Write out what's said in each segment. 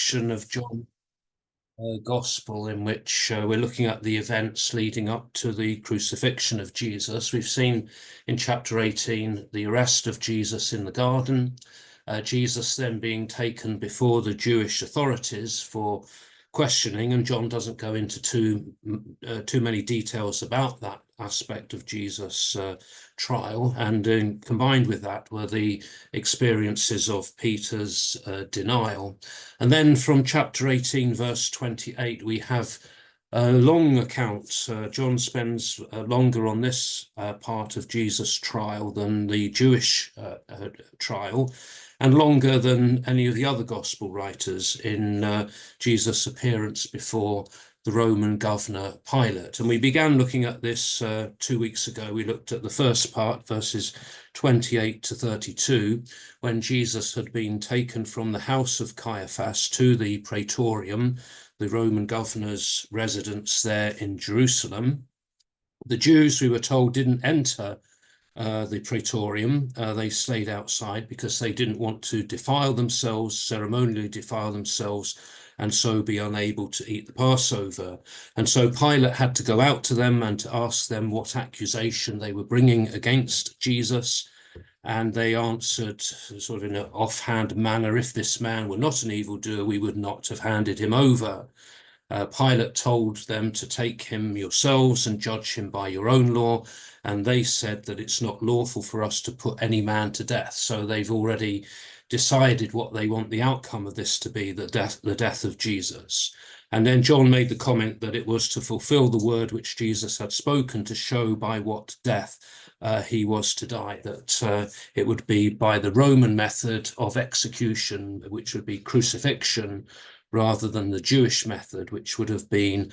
section of John Gospel in which we're looking at the events leading up to the crucifixion of Jesus. We've seen in chapter 18 the arrest of Jesus in the garden, Jesus then being taken before the Jewish authorities for questioning, and John doesn't go into too many details about that aspect of Jesus' trial, and combined with that were the experiences of Peter's denial. And then from chapter 18 verse 28 we have a long account. John spends longer on this part of Jesus' trial than the Jewish trial, and longer than any of the other gospel writers in Jesus' appearance before the Roman governor Pilate. And we began looking at this 2 weeks ago. We looked at the first part, verses 28 to 32, when Jesus had been taken from the house of Caiaphas to the Praetorium, the Roman governor's residence there in Jerusalem. The Jews, we were told, didn't enter the Praetorium. They stayed outside because they didn't want to defile themselves, ceremonially defile themselves, and so be unable to eat the Passover. And so Pilate had to go out to them and to ask them what accusation they were bringing against Jesus. And they answered sort of in an offhand manner, if this man were not an evildoer, we would not have handed him over. Pilate told them to take him yourselves and judge him by your own law, and they said that it's not lawful for us to put any man to death. So they've already decided what they want the outcome of this to be, the death of Jesus. And then John made the comment that it was to fulfill the word which Jesus had spoken, to show by what death he was to die, that it would be by the Roman method of execution, which would be crucifixion, rather than the Jewish method, which would have been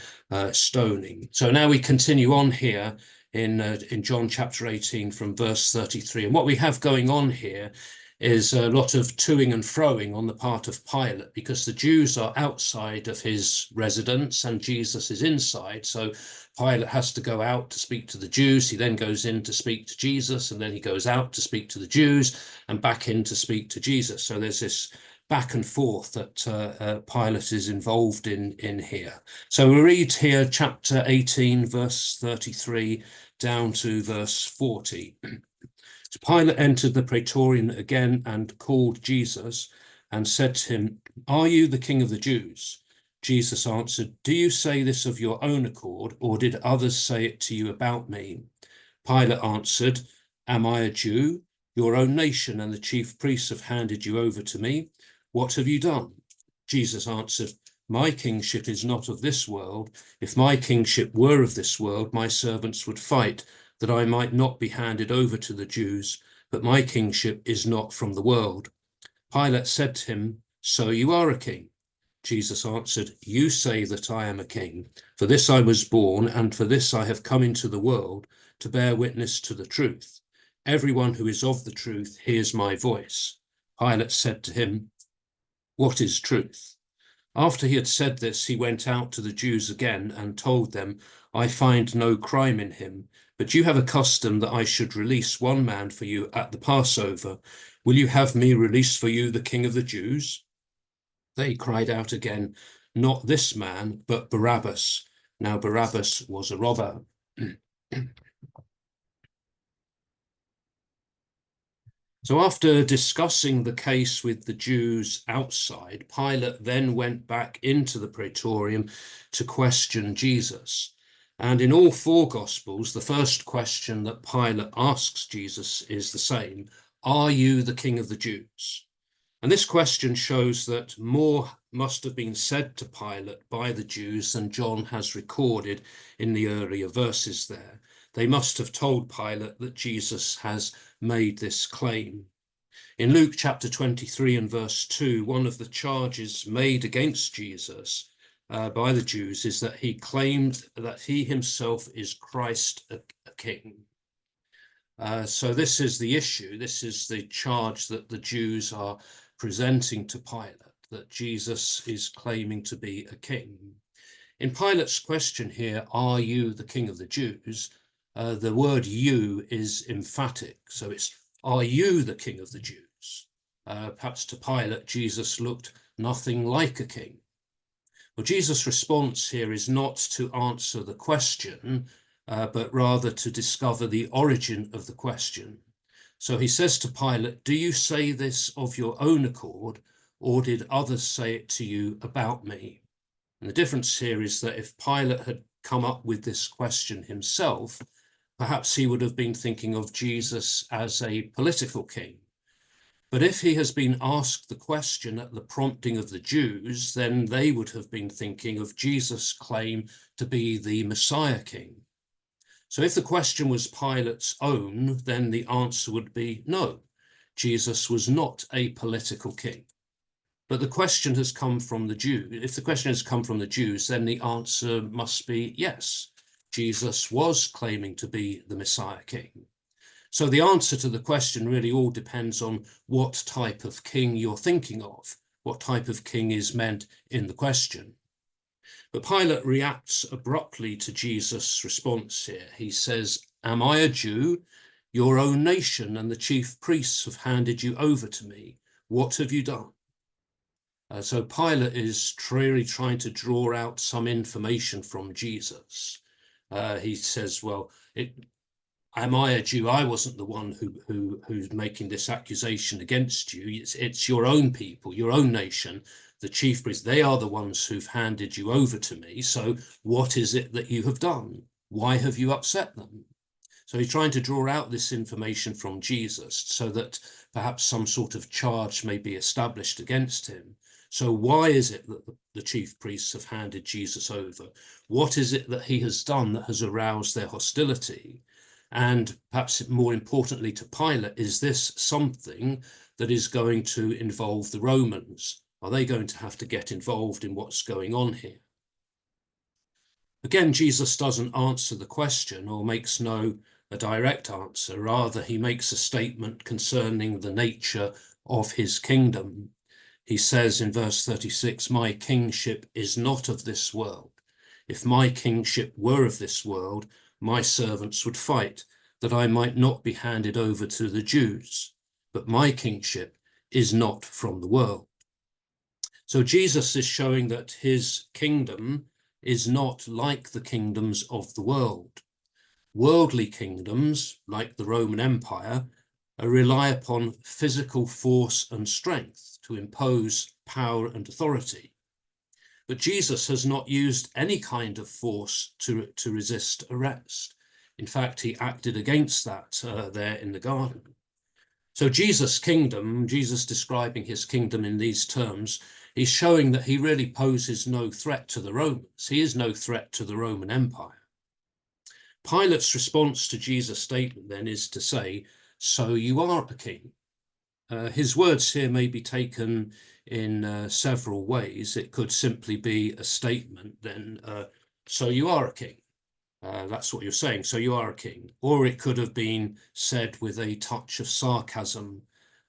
stoning. So now we continue on here in John chapter 18 from verse 33. And what we have going on here is a lot of toing and froing on the part of Pilate, because the Jews are outside of his residence and Jesus is inside. So Pilate has to go out to speak to the Jews. He then goes in to speak to Jesus, and then he goes out to speak to the Jews and back in to speak to Jesus. So there's this back and forth that Pilate is involved in here. So we read here chapter 18, verse 33 down to verse 40. So Pilate entered the Praetorium again and called Jesus and said to him, "Are you the King of the Jews?" Jesus answered, "Do you say this of your own accord, or did others say it to you about me?" Pilate answered, "Am I a Jew? Your own nation and the chief priests have handed you over to me. What have you done?" Jesus answered, "My kingship is not of this world. If my kingship were of this world, my servants would fight, that I might not be handed over to the Jews, but my kingship is not from the world." Pilate said to him, "So you are a king?" Jesus answered, "You say that I am a king. For this I was born, and for this I have come into the world, to bear witness to the truth. Everyone who is of the truth hears my voice." Pilate said to him, "What is truth?" After he had said this, he went out to the Jews again and told them, "I find no crime in him, but you have a custom that I should release one man for you at the Passover. Will you have me release for you the King of the Jews?" They cried out again, "Not this man, but Barabbas." Now Barabbas was a robber. So after discussing the case with the Jews outside, Pilate then went back into the Praetorium to question Jesus. And in all four Gospels, the first question that Pilate asks Jesus is the same: "Are you the King of the Jews?" And this question shows that more must have been said to Pilate by the Jews than John has recorded in the earlier verses there. They must have told Pilate that Jesus has made this claim. In Luke chapter 23 and verse 2, one of the charges made against Jesus by the Jews is that he claimed that he himself is Christ, a king. So this is the issue. This is the charge that the Jews are presenting to Pilate, that Jesus is claiming to be a king. In Pilate's question here, "Are you the King of the Jews?" The word "you" is emphatic. So it's, "Are you the King of the Jews?" Perhaps to Pilate, Jesus looked nothing like a king. Well, Jesus' response here is not to answer the question, but rather to discover the origin of the question. So he says to Pilate, "Do you say this of your own accord, or did others say it to you about me?" And the difference here is that if Pilate had come up with this question himself, perhaps he would have been thinking of Jesus as a political king. But if he has been asked the question at the prompting of the Jews, then they would have been thinking of Jesus' claim to be the Messiah king. So if the question was Pilate's own, then the answer would be no, Jesus was not a political king. But the question has come from the Jews. If the question has come from the Jews, then the answer must be yes, Jesus was claiming to be the Messiah king. So the answer to the question really all depends on what type of king you're thinking of, what type of king is meant in the question. But Pilate reacts abruptly to Jesus' response here. He says, "Am I a Jew? Your own nation and the chief priests have handed you over to me. What have you done?" So Pilate is really trying to draw out some information from Jesus. He says, well, am I a Jew? I wasn't the one who's making this accusation against you. It's your own people, your own nation, the chief priests. They are the ones who've handed you over to me. So what is it that you have done? Why have you upset them? So he's trying to draw out this information from Jesus so that perhaps some sort of charge may be established against him. So why is it that the chief priests have handed Jesus over? What is it that he has done that has aroused their hostility? And perhaps more importantly to Pilate, is this something that is going to involve the Romans? Are they going to have to get involved in what's going on here? Again, Jesus doesn't answer the question or makes no a direct answer. Rather, he makes a statement concerning the nature of his kingdom. He says in verse 36, "My kingship is not of this world. If my kingship were of this world, my servants would fight, that I might not be handed over to the Jews. But my kingship is not from the world." So Jesus is showing that his kingdom is not like the kingdoms of the world. Worldly kingdoms, like the Roman Empire, rely upon physical force and strength to impose power and authority. But Jesus has not used any kind of force to resist arrest. In fact, he acted against that there in the garden. So Jesus' kingdom, Jesus describing his kingdom in these terms, he's showing that he really poses no threat to the Romans. He is no threat to the Roman Empire. Pilate's response to Jesus' statement then is to say, "So you are a king." His words here may be taken in several ways. It could simply be a statement then, "So you are a king." That's what you're saying, "So you are a king." Or it could have been said with a touch of sarcasm.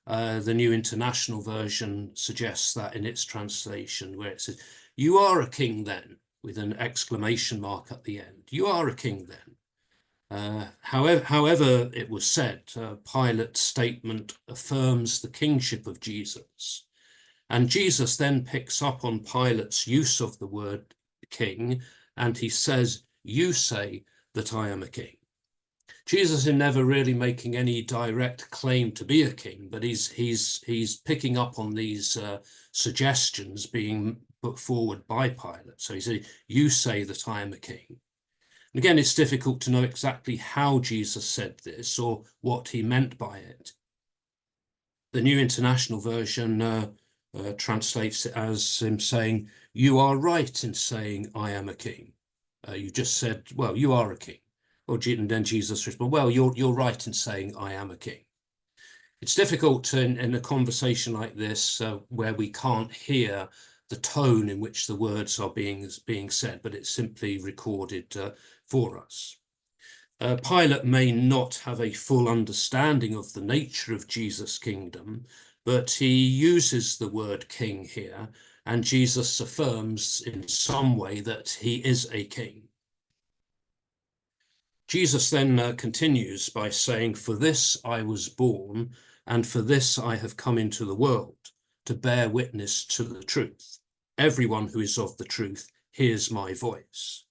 The New International Version suggests that in its translation, where it says, "You are a king then," with an exclamation mark at the end. "You are a king then." However it was said, Pilate's statement affirms the kingship of Jesus. And Jesus then picks up on Pilate's use of the word king, and he says, "You say that I am a king." Jesus is never really making any direct claim to be a king, but he's picking up on these suggestions being put forward by Pilate. So he says, "You say that I am a king." Again, it's difficult to know exactly how Jesus said this or what he meant by it. The New International Version translates it as him saying, "You are right in saying I am a king." You just said, "Well, you are a king." And then Jesus responds, "Well, you're right in saying I am a king." It's difficult in a conversation like this where we can't hear the tone in which the words are being said, but it's simply recorded for us. Pilate may not have a full understanding of the nature of Jesus' kingdom, but he uses the word king here, and Jesus affirms in some way that he is a king. Jesus then continues by saying, "For this I was born, and for this I have come into the world, to bear witness to the truth. Everyone who is of the truth hears my voice.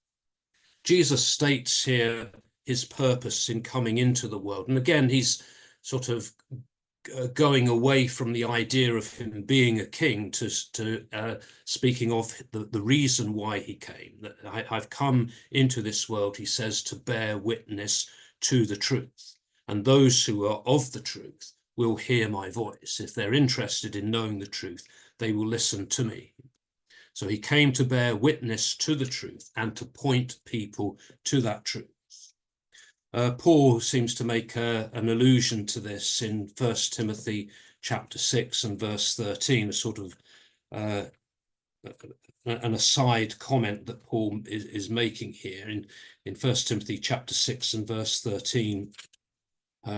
Jesus states here his purpose in coming into the world. And again, he's sort of going away from the idea of him being a king to speaking of the reason why he came. That I've come into this world, he says, to bear witness to the truth. And those who are of the truth will hear my voice. If they're interested in knowing the truth, they will listen to me. So he came to bear witness to the truth and to point people to that truth. Paul seems to make an allusion to this in 1 Timothy chapter 6 and verse 13, a sort of an aside comment that Paul is making here. In 1 Timothy chapter 6 and verse 13,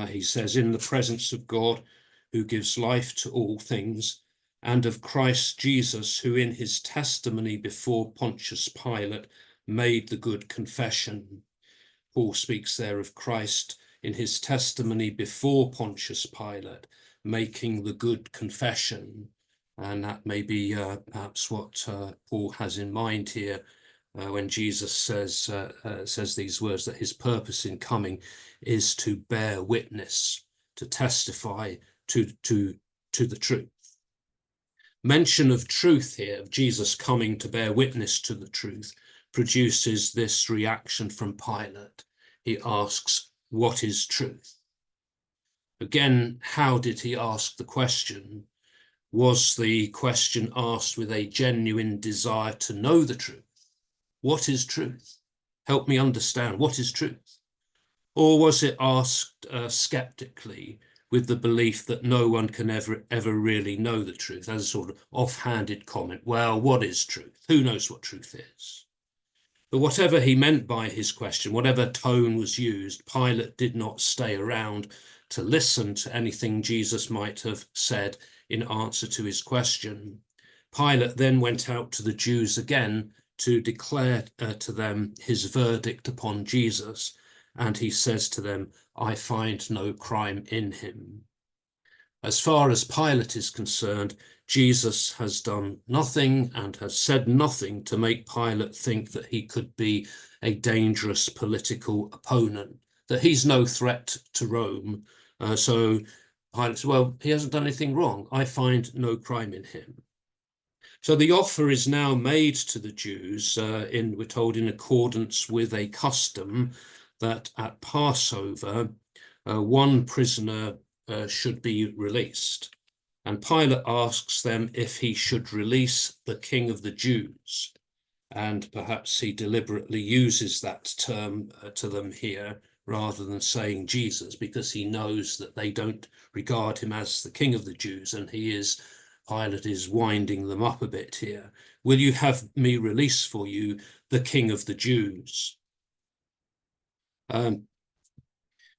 he says, "In the presence of God, who gives life to all things, and of Christ Jesus, who in his testimony before Pontius Pilate made the good confession." Paul speaks there of Christ in his testimony before Pontius Pilate, making the good confession. And that may be perhaps what Paul has in mind here when Jesus says these words, that his purpose in coming is to bear witness, to testify to the truth. Mention of truth here, of Jesus coming to bear witness to the truth, produces this reaction from Pilate. He asks, "What is truth?" Again, how did he ask the question? Was the question asked with a genuine desire to know the truth? What is truth? Help me understand, what is truth? Or was it asked skeptically, with the belief that no one can ever really know the truth, as a sort of offhanded comment? Well, what is truth? Who knows what truth is? But whatever he meant by his question, whatever tone was used, Pilate did not stay around to listen to anything Jesus might have said in answer to his question. Pilate then went out to the Jews again to declare to them his verdict upon Jesus, and he says to them, "I find no crime in him." As far as Pilate is concerned, Jesus has done nothing and has said nothing to make Pilate think that he could be a dangerous political opponent, that he's no threat to Rome. So Pilate says, well, he hasn't done anything wrong. I find no crime in him. So the offer is now made to the Jews, we're told, in accordance with a custom that at Passover, one prisoner should be released. And Pilate asks them if he should release the King of the Jews. And perhaps he deliberately uses that term to them here rather than saying Jesus, because he knows that they don't regard him as the King of the Jews, and Pilate is winding them up a bit here. "Will you have me release for you the King of the Jews?"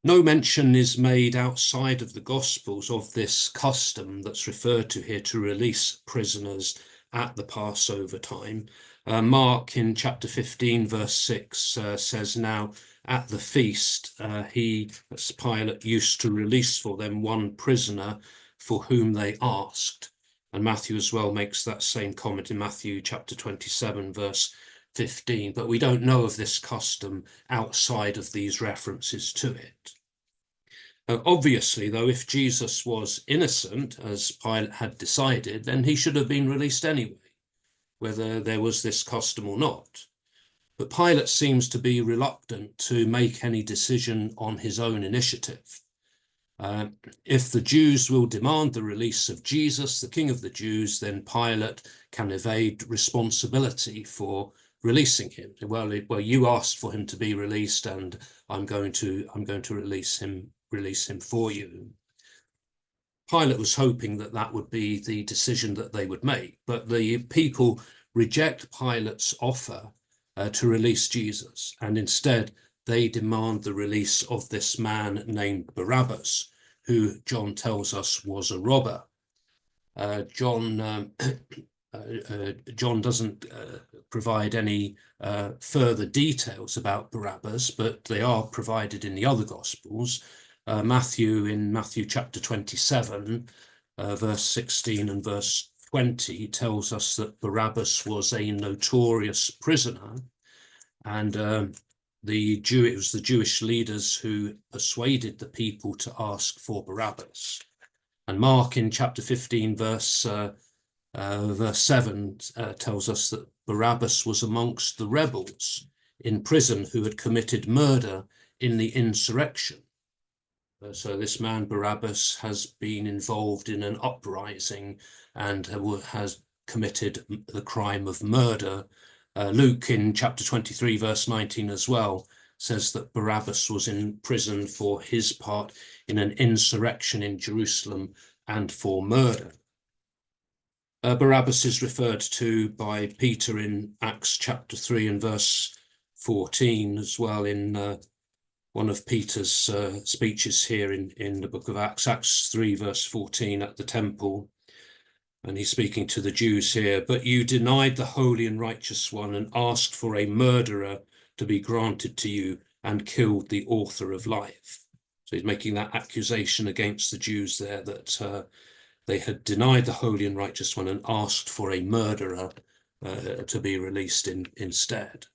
No mention is made outside of the Gospels of this custom that's referred to here to release prisoners at the Passover time. Mark in chapter 15, verse 6 says, "Now at the feast, that's Pilate, used to release for them one prisoner for whom they asked." And Matthew as well makes that same comment in Matthew chapter 27, verse 15. But we don't know of this custom outside of these references to it. Obviously, though, if Jesus was innocent, as Pilate had decided, then he should have been released anyway, whether there was this custom or not. But Pilate seems to be reluctant to make any decision on his own initiative. If the Jews will demand the release of Jesus, the King of the Jews, then Pilate can evade responsibility for releasing him. Well, you asked for him to be released, and I'm going to release him for you. Pilate was hoping that that would be the decision that they would make, but the people reject Pilate's offer to release Jesus, and instead they demand the release of this man named Barabbas, who John tells us was a robber. John doesn't provide any further details about Barabbas, but they are provided in the other Gospels. Matthew chapter 27, verse 16 and verse 20 tells us that Barabbas was a notorious prisoner, and it was the Jewish leaders who persuaded the people to ask for Barabbas. And Mark in chapter 15, verse 7 tells us that Barabbas was amongst the rebels in prison who had committed murder in the insurrection. So this man Barabbas has been involved in an uprising and has committed the crime of murder. Luke in chapter 23 verse 19 as well says that Barabbas was in prison for his part in an insurrection in Jerusalem and for murder. Barabbas is referred to by Peter in Acts chapter 3 and verse 14 as well in one of Peter's speeches here in the book of Acts, Acts 3 verse 14 at the temple. And he's speaking to the Jews here. But you denied the holy and righteous one and asked for a murderer to be granted to you and killed the author of life. So he's making that accusation against the Jews there that they had denied the holy and righteous one and asked for a murderer to be released instead.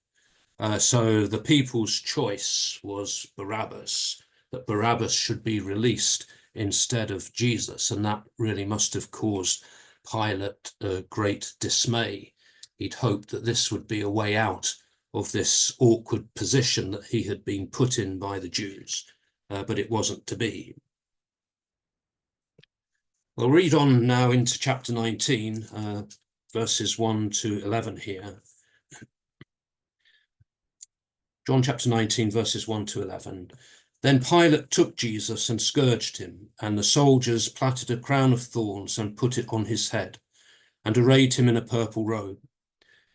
So the people's choice was Barabbas, that Barabbas should be released instead of Jesus. And that really must have caused Pilate great dismay. He'd hoped that this would be a way out of this awkward position that he had been put in by the Jews, but it wasn't to be. We'll read on now into chapter 19, verses 1 to 11 here. John chapter 19, verses 1 to 11. Then Pilate took Jesus and scourged him, and the soldiers plaited a crown of thorns and put it on his head, and arrayed him in a purple robe.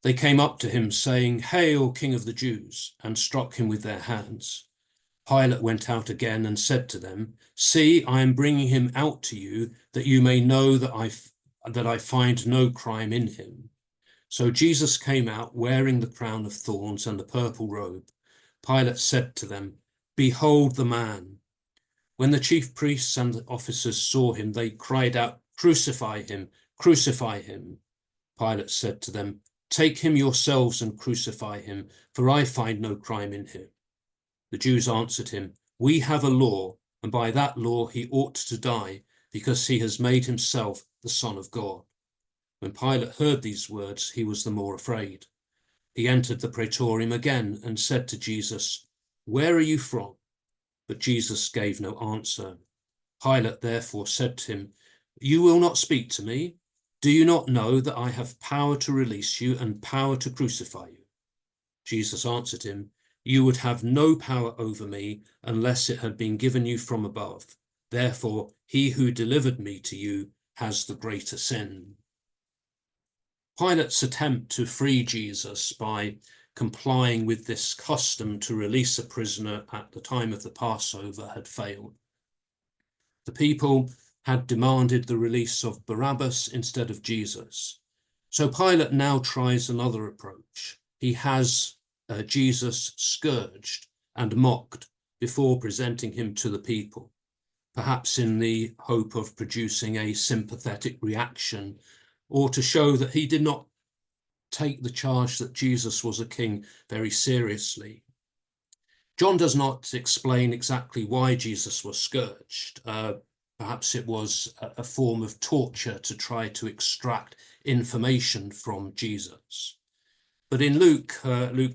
They came up to him, saying, "Hail, King of the Jews," and struck him with their hands. Pilate went out again and said to them, "See, I am bringing him out to you, that you may know that I find no crime in him." So Jesus came out wearing the crown of thorns and the purple robe. Pilate said to them, "Behold the man." When the chief priests and the officers saw him, they cried out, "Crucify him, crucify him." Pilate said to them, "Take him yourselves and crucify him, for I find no crime in him." The Jews answered him, "We have a law, and by that law he ought to die, because he has made himself the Son of God." When Pilate heard these words, he was the more afraid. He entered the praetorium again and said to Jesus, "Where are you from?" But Jesus gave no answer. Pilate therefore said to him, "You will not speak to me? Do you not know that I have power to release you and power to crucify you?" Jesus answered him, "You would have no power over me unless it had been given you from above. Therefore, he who delivered me to you has the greater sin." Pilate's attempt to free Jesus by complying with this custom to release a prisoner at the time of the Passover had failed. The people had demanded the release of Barabbas instead of Jesus. So Pilate now tries another approach. He has Jesus scourged and mocked before presenting him to the people, perhaps in the hope of producing a sympathetic reaction, or to show that he did not take the charge that Jesus was a king very seriously. John does not explain exactly why Jesus was scourged. Perhaps it was a form of torture to try to extract information from Jesus. But in Luke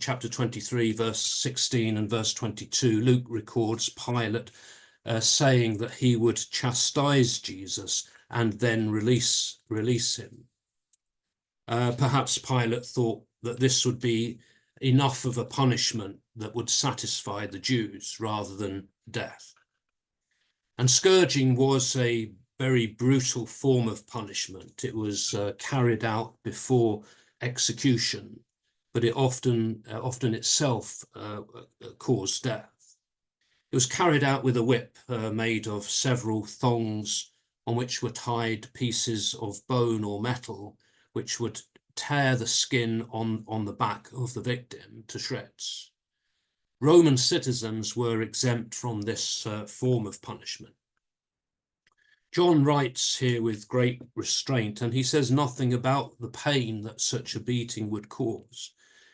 chapter 23, verse 16 and verse 22, Luke records Pilate saying that he would chastise Jesus and then release him. Perhaps Pilate thought that this would be enough of a punishment that would satisfy the Jews rather than death. And scourging was a very brutal form of punishment. It was carried out before execution, but it often itself caused death. It was carried out with a whip made of several thongs on which were tied pieces of bone or metal, which would tear the skin on the back of the victim to shreds. Roman citizens were exempt from this form of punishment. John writes here with great restraint, and he says nothing about the pain that such a beating would cause.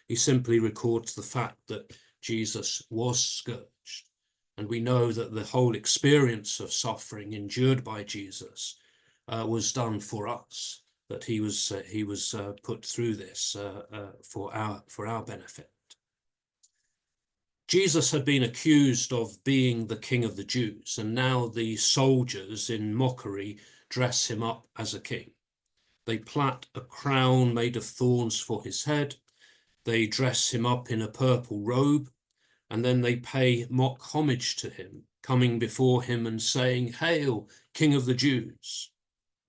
He simply records the fact that Jesus was scourged. And we know that the whole experience of suffering endured by Jesus was done for us, that he was put through this for our benefit. Jesus had been accused of being the king of the Jews, and now the soldiers in mockery dress him up as a king. They plait a crown made of thorns for his head. They dress him up in a purple robe, and then they pay mock homage to him, coming before him and saying, "Hail, King of the Jews."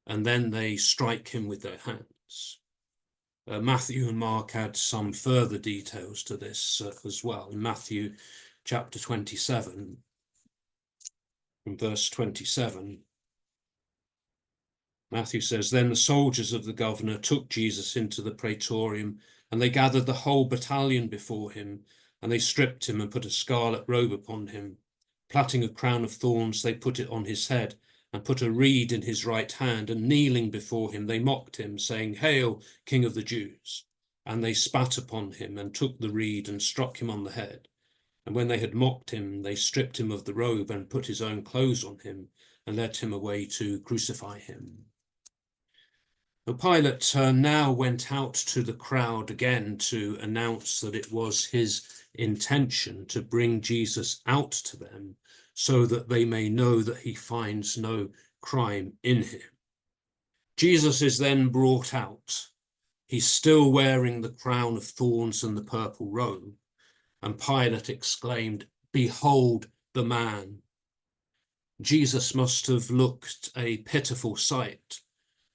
And then they strike him with their hands. Matthew and Mark add some further details to this as well. In Matthew chapter 27, from verse 27, Matthew says, "Then the soldiers of the governor took Jesus into the praetorium, and they gathered the whole battalion before him, and they stripped him and put a scarlet robe upon him. Plaiting a crown of thorns, they put it on his head, and put a reed in his right hand, and kneeling before him, they mocked him, saying, 'Hail, King of the Jews!' And they spat upon him, and took the reed, and struck him on the head. And when they had mocked him, they stripped him of the robe, and put his own clothes on him, and led him away to crucify him." Pilate now went out to the crowd again to announce that it was his intention to bring Jesus out to them so that they may know that he finds no crime in him. Jesus is then brought out. He's still wearing the crown of thorns and the purple robe, and Pilate exclaimed, "Behold the man." Jesus must have looked a pitiful sight,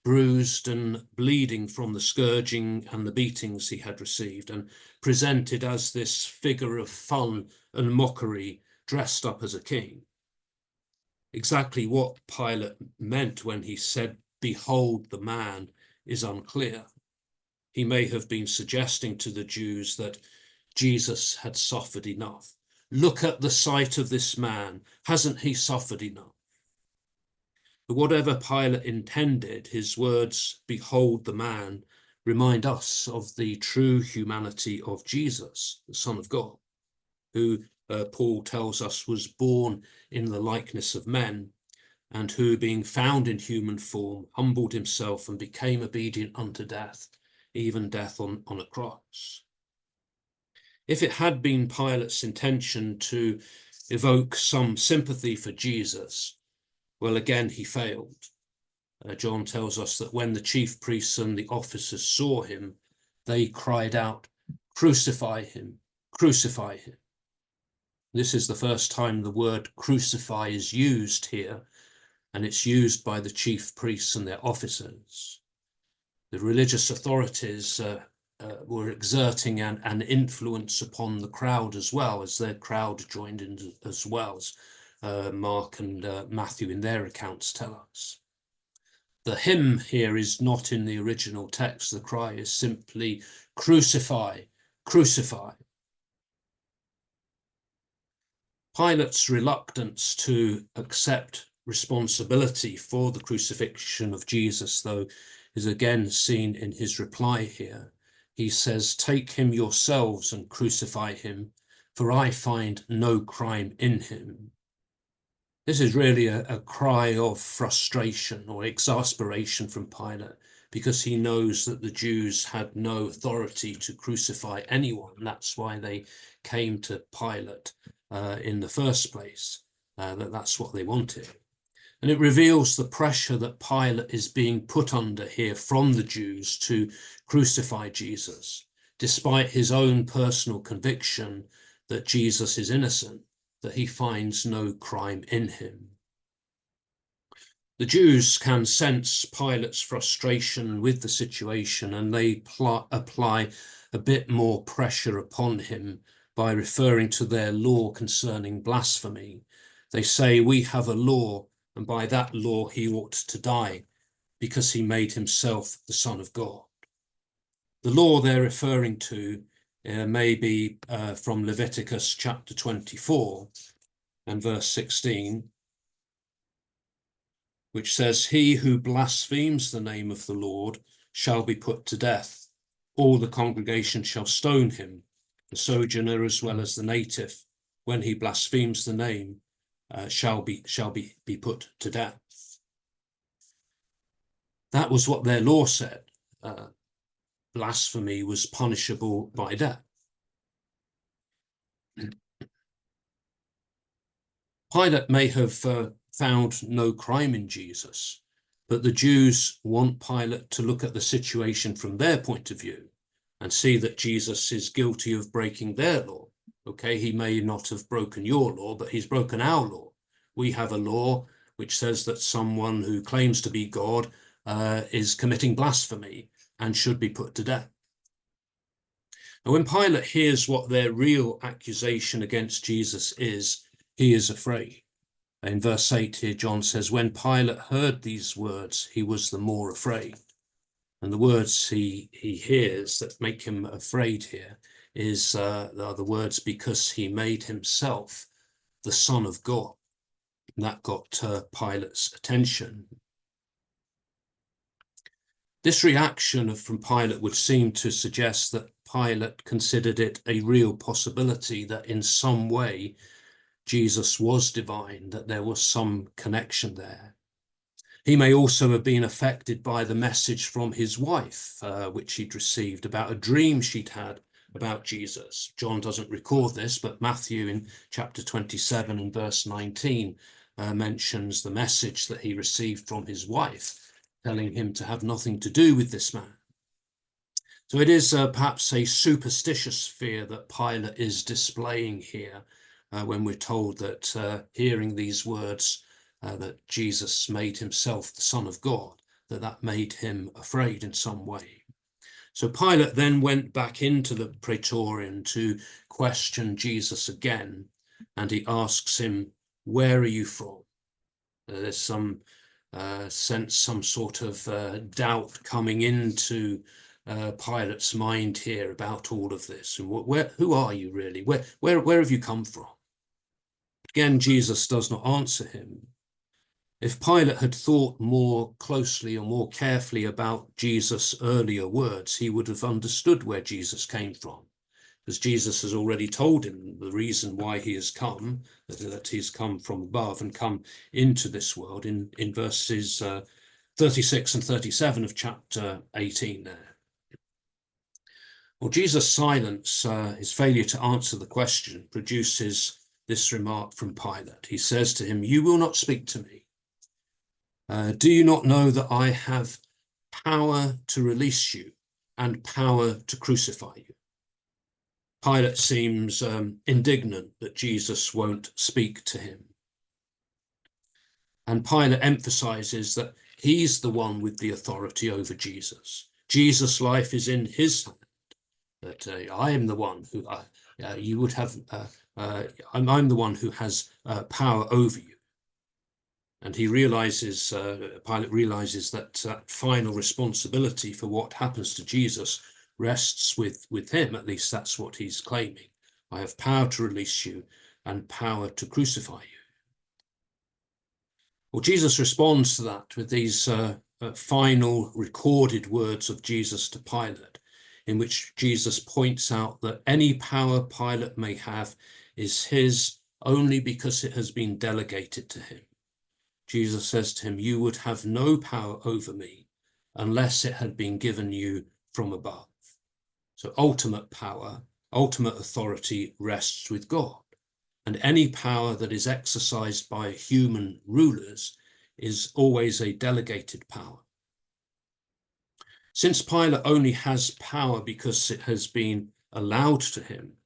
bruised and bleeding from the scourging and the beatings he had received, and presented as this figure of fun and mockery, dressed up as a king. Exactly what Pilate meant when he said, "Behold the man," is unclear. He may have been suggesting to the Jews that Jesus had suffered enough. Look at the sight of this man. Hasn't he suffered enough? But whatever Pilate intended, his words, "Behold the man," remind us of the true humanity of Jesus, the Son of God, who Paul tells us was born in the likeness of men, and who, being found in human form, humbled himself and became obedient unto death, even death on a cross. If it had been Pilate's intention to evoke some sympathy for Jesus, well, again, he failed. John tells us that when the chief priests and the officers saw him, they cried out, "Crucify him, crucify him." This is the first time the word crucify is used here, and it's used by the chief priests and their officers. The religious authorities were exerting an influence upon the crowd as well, as their crowd joined in as well, as Mark and Matthew in their accounts tell us. The hymn here is not in the original text. The cry is simply, "Crucify, crucify." Pilate's reluctance to accept responsibility for the crucifixion of Jesus, though, is again seen in his reply here. He says, "Take him yourselves and crucify him, for I find no crime in him." This is really a cry of frustration or exasperation from Pilate, because he knows that the Jews had no authority to crucify anyone. That's why they came to Pilate in the first place, that's what they wanted. And it reveals the pressure that Pilate is being put under here from the Jews to crucify Jesus, despite his own personal conviction that Jesus is innocent, that he finds no crime in him. The Jews can sense Pilate's frustration with the situation, and they apply a bit more pressure upon him by referring to their law concerning blasphemy. They say, "We have a law, and by that law he ought to die, because he made himself the Son of God." The law they're referring to may be from Leviticus chapter 24 and verse 16, which says, "He who blasphemes the name of the Lord shall be put to death. All the congregation shall stone him, the sojourner as well as the native, when he blasphemes the name, shall be put to death." That was what their law said. Blasphemy was punishable by death. Pilate may have found no crime in Jesus, but the Jews want Pilate to look at the situation from their point of view and see that Jesus is guilty of breaking their law. Okay, he may not have broken your law, but he's broken our law. We have a law which says that someone who claims to be God is committing blasphemy and should be put to death. And when Pilate hears what their real accusation against Jesus is, he is afraid. In verse 8 here, John says, "When Pilate heard these words, he was the more afraid." And the words he hears that make him afraid here are the words, "because he made himself the Son of God." And that got Pilate's attention. This reaction from Pilate would seem to suggest that Pilate considered it a real possibility that in some way Jesus was divine, that there was some connection there. He may also have been affected by the message from his wife, which he'd received about a dream she'd had about Jesus. John doesn't record this, but Matthew in chapter 27 and verse 19 mentions the message that he received from his wife, telling him to have nothing to do with this man. So it is perhaps a superstitious fear that Pilate is displaying here when we're told that hearing these words, that Jesus made himself the Son of God, that made him afraid in some way. So Pilate then went back into the praetorium to question Jesus again, and he asks him, "Where are you from?" There's some sense, some sort of doubt coming into Pilate's mind here about all of this. And who are you really? Where have you come from? Again, Jesus does not answer him. If Pilate had thought more closely or more carefully about Jesus' earlier words, he would have understood where Jesus came from, because Jesus has already told him the reason why he has come, that he's come from above and come into this world in verses 36 and 37 of chapter 18 there. Well, Jesus' silence, his failure to answer the question, produces this remark from Pilate. He says to him, "You will not speak to me. Do you not know that I have power to release you and power to crucify you?" Pilate seems indignant that Jesus won't speak to him. And Pilate emphasizes that he's the one with the authority over Jesus. Jesus' life is in his hand. That I am the one who you would have. I'm the one who has power over you. And he realizes, Pilate realizes that final responsibility for what happens to Jesus rests with him. At least that's what he's claiming. I have power to release you and power to crucify you. Well, Jesus responds to that with these final recorded words of Jesus to Pilate, in which Jesus points out that any power Pilate may have is his only because it has been delegated to him. Jesus says to him, "You would have no power over me unless it had been given you from above." So ultimate power, ultimate authority rests with God. And any power that is exercised by human rulers is always a delegated power. Since Pilate only has power because it has been allowed to him,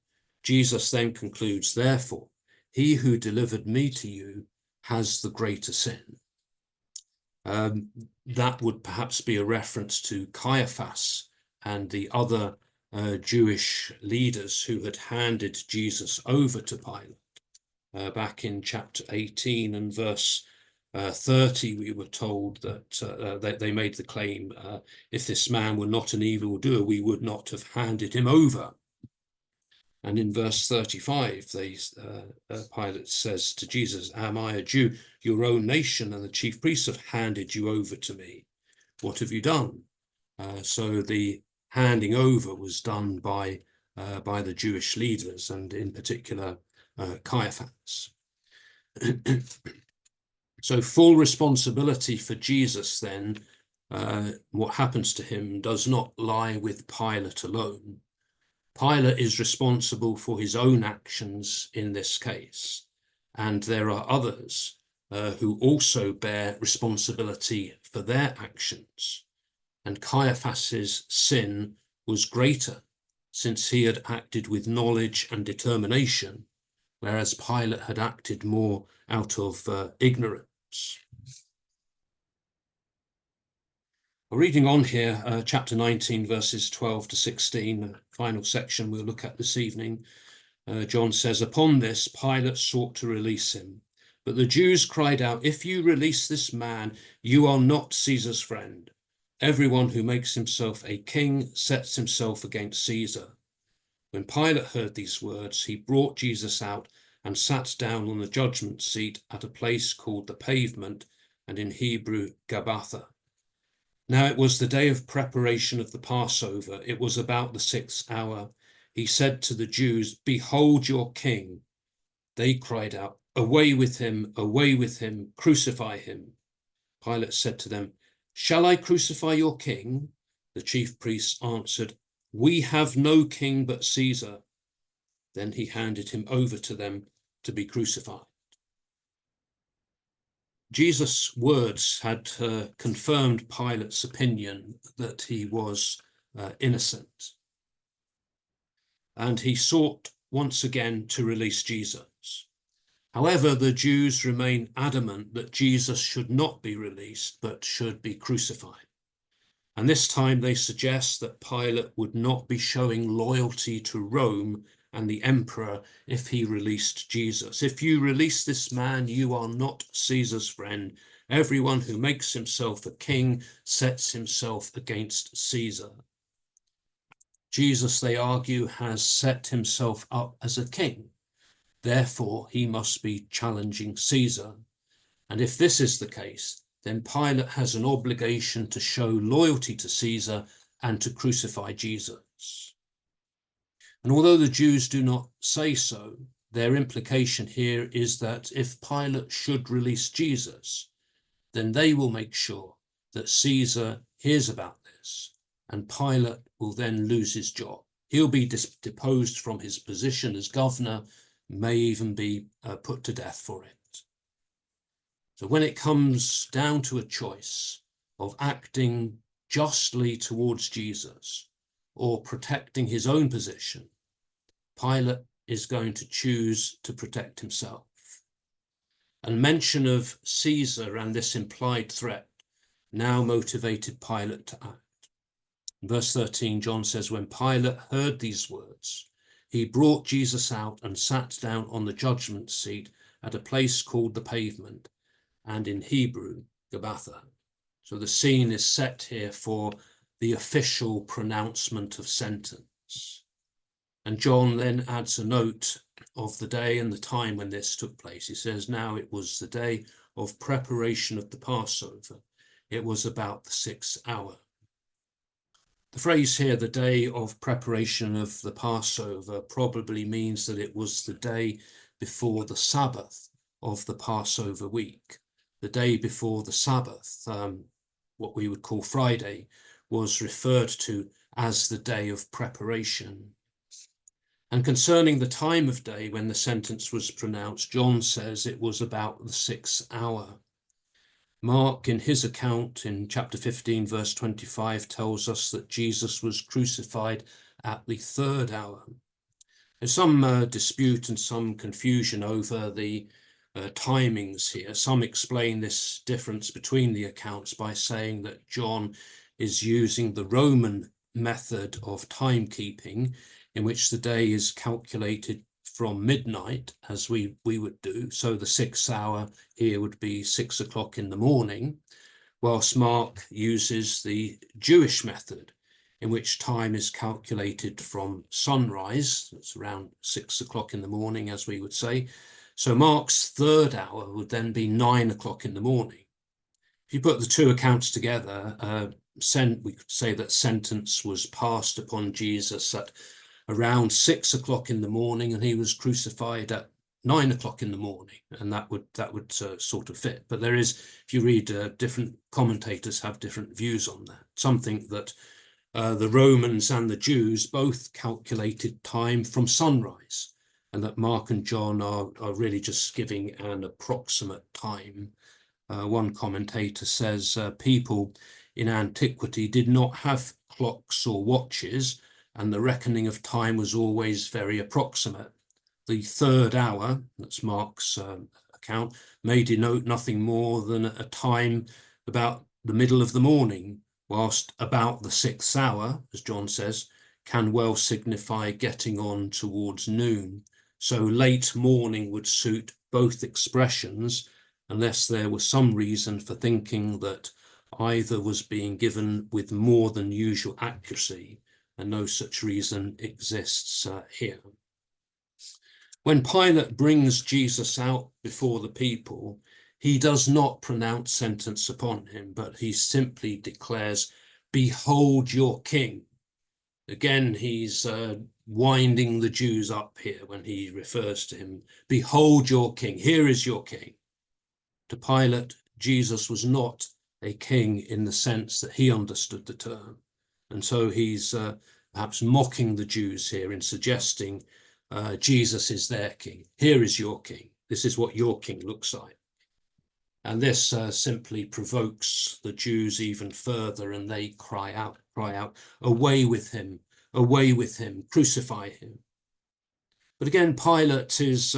Jesus then concludes, "Therefore, he who delivered me to you has the greater sin." That would perhaps be a reference to Caiaphas and the other Jewish leaders who had handed Jesus over to Pilate. Back in chapter 18 and verse 30, we were told that they made the claim, if this man were not an evildoer, we would not have handed him over. And in verse 35, Pilate says to Jesus, "Am I a Jew? Your own nation and the chief priests have handed you over to me. What have you done?" So the handing over was done by the Jewish leaders, and in particular Caiaphas. So full responsibility for Jesus then, what happens to him, does not lie with Pilate alone. Pilate is responsible for his own actions in this case, and there are others who also bear responsibility for their actions. And Caiaphas's sin was greater, since he had acted with knowledge and determination, whereas Pilate had acted more out of ignorance. Reading on here, chapter 19, verses 12 to 16, final section we'll look at this evening. John says, "Upon this, Pilate sought to release him. But the Jews cried out, 'If you release this man, you are not Caesar's friend. Everyone who makes himself a king sets himself against Caesar.' When Pilate heard these words, he brought Jesus out and sat down on the judgment seat at a place called the Pavement, and in Hebrew, Gabbatha. Now it was the day of preparation of the Passover. It was about the 6th hour. He said to the Jews, 'Behold your king.' They cried out, 'Away with him, crucify him.' Pilate said to them, 'Shall I crucify your king?' The chief priests answered, 'We have no king but Caesar.' Then he handed him over to them to be crucified." Jesus' words had confirmed Pilate's opinion that he was innocent, and he sought once again to release Jesus. However, the Jews remain adamant that Jesus should not be released, but should be crucified. And this time they suggest that Pilate would not be showing loyalty to Rome and the emperor if he released Jesus. "If you release this man, you are not Caesar's friend. Everyone who makes himself a king sets himself against Caesar." Jesus, they argue, has set himself up as a king. Therefore, he must be challenging Caesar. And if this is the case, then Pilate has an obligation to show loyalty to Caesar and to crucify Jesus. And although the Jews do not say so, their implication here is that if Pilate should release Jesus, then they will make sure that Caesar hears about this, and Pilate will then lose his job. He'll be deposed from his position as governor, may even be put to death for it. So when it comes down to a choice of acting justly towards Jesus or protecting his own position, Pilate is going to choose to protect himself. And mention of Caesar and this implied threat now motivated Pilate to act. In verse 13, John says, "When Pilate heard these words, he brought Jesus out and sat down on the judgment seat at a place called the Pavement, and in Hebrew, Gabbatha." So the scene is set here for the official pronouncement of sentence. And John then adds a note of the day and the time when this took place. He says, "Now it was the day of preparation of the Passover. It was about the 6th hour." The phrase here, "the day of preparation of the Passover," probably means that it was the day before the Sabbath of the Passover week. The day before the Sabbath, what we would call Friday, was referred to as the day of preparation. And concerning the time of day when the sentence was pronounced, John says it was about the 6th hour. Mark, in his account in chapter 15, verse 25, tells us that Jesus was crucified at the 3rd hour. There's some dispute and some confusion over the timings here. Some explain this difference between the accounts by saying that John is using the Roman method of timekeeping, in which the day is calculated from midnight, as we would do. So the 6th hour here would be 6 o'clock in the morning, whilst Mark uses the Jewish method, in which time is calculated from sunrise. It's around 6 o'clock in the morning, as we would say. So Mark's third hour would then be 9 o'clock in the morning. If you put the two accounts together, we could say that sentence was passed upon Jesus at around 6 o'clock in the morning, and he was crucified at 9 o'clock in the morning, and that would sort of fit. But there is, if you read, different commentators have different views on that. Some think that the Romans and the Jews both calculated time from sunrise, and that Mark and John are really just giving an approximate time. One commentator says people in antiquity did not have clocks or watches, and the reckoning of time was always very approximate. The third hour, that's Mark's account, may denote nothing more than a time about the middle of the morning, whilst about the sixth hour, as John says, can well signify getting on towards noon. So late morning would suit both expressions, unless there was some reason for thinking that either was being given with more than usual accuracy, and no such reason exists here. When Pilate brings Jesus out before the people, he does not pronounce sentence upon him, but he simply declares, "Behold your king." Again, he's winding the Jews up here when he refers to him. "Behold your king, here is your king." To Pilate, Jesus was not a king in the sense that he understood the term. And so he's perhaps mocking the Jews here in suggesting Jesus is their king. Here is your king. This is what your king looks like. And this simply provokes the Jews even further, and they cry out, away with him, crucify him. But again, Pilate is,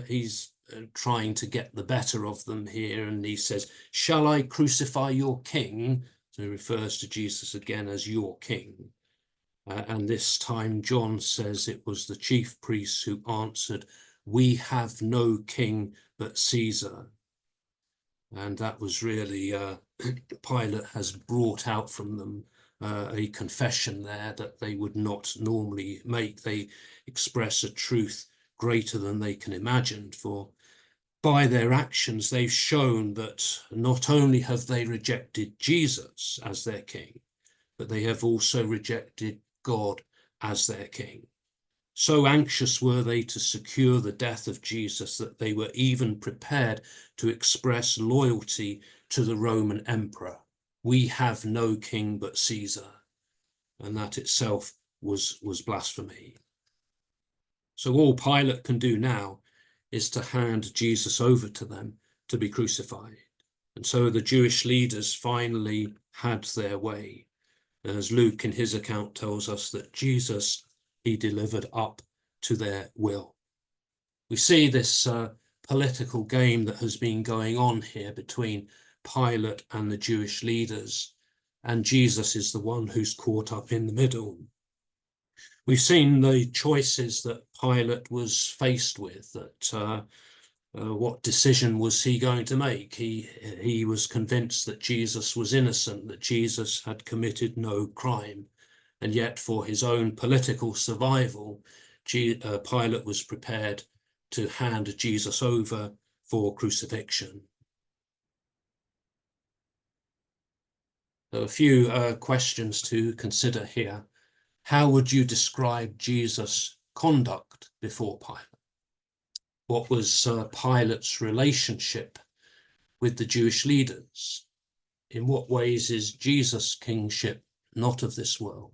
he's trying to get the better of them here, and he says, "Shall I crucify your king?" So he refers to Jesus again as your king. And this time John says it was the chief priests who answered, "We have no king but Caesar." And that was really, Pilate has brought out from them a confession there that they would not normally make. They express a truth greater than they can imagine, for by their actions they've shown that not only have they rejected Jesus as their king, but they have also rejected God as their king. So anxious were they to secure the death of Jesus that they were even prepared to express loyalty to the Roman emperor. "We have no king but Caesar." And that itself was blasphemy. So all Pilate can do now is to hand Jesus over to them to be crucified. And so the Jewish leaders finally had their way. As Luke in his account tells us that Jesus, he delivered up to their will. We see this political game that has been going on here between Pilate and the Jewish leaders, and Jesus is the one who's caught up in the middle. We've seen the choices that Pilate was faced with, that what decision was he going to make? He was convinced that Jesus was innocent, that Jesus had committed no crime, and yet for his own political survival, Pilate was prepared to hand Jesus over for crucifixion. So a few questions to consider here. How would you describe Jesus' conduct before Pilate? What was Pilate's relationship with the Jewish leaders? In what ways is Jesus' kingship not of this world?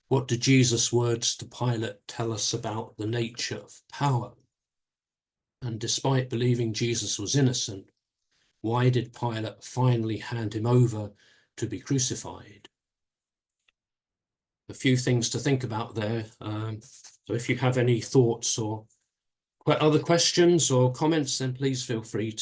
What do Jesus' words to Pilate tell us about the nature of power? And despite believing Jesus was innocent, why did Pilate finally hand him over to be crucified? A few things to think about there. So if you have any thoughts or other questions or comments, then please feel free to